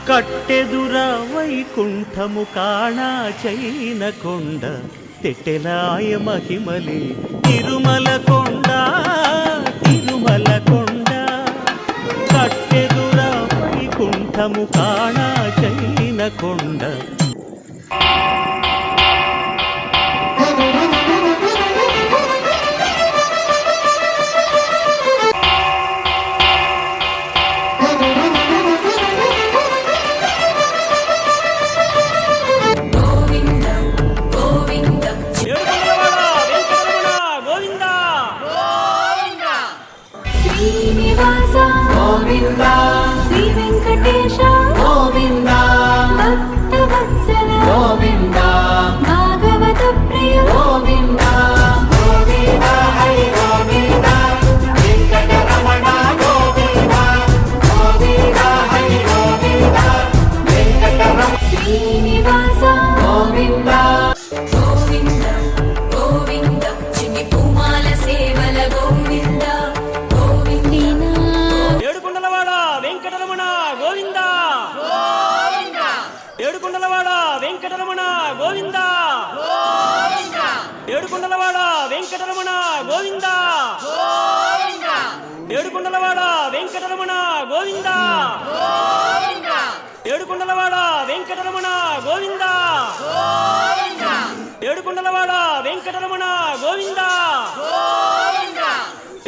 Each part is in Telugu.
కట్టెదుర వైకుంఠము కాణా చైన కొండ తెట్టెలాయ మహిమలే తిరుమల కొండ తిరుమల కొండ కట్టెదుర వైకుంఠము కాణా చైన కొండ శ్రీనివాస గోవింద శ్రీ వెంకటేశ గోవింద భక్తవత్సల గోవింద భాగవత ప్రియ గోవింద గోవింద హరి గోవింద వెంకటరమణ గోవింద గోవింద హరి గోవింద వెంకటరమణ శ్రీనివాస గోవింద గోవింద గోవింద చిన్ని పూమాల సేవల గోవింద వెంకటరమణ గోవింద ఏడుకొండలవాడ వెంకటరమణ గోవింద ఏడుకొండలవాడ వెంకటరమణ గోవింద ఏడుకొండలవాడ వెంకటరమణ గోవింద ఏడుకొండలవాడ వెంకటరమణ గోవింద ఏడుకొండలవాడ వెంకటరమణ గోవింద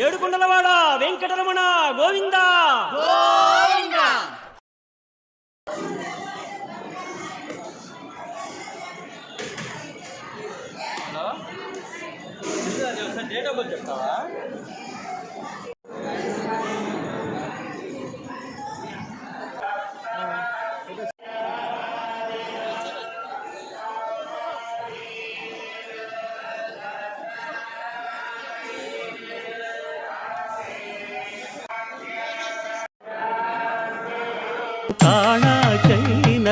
ఏడుకొండలవాడ Venkataramana Govinda date of birth చెప్తావా? కాణా చైన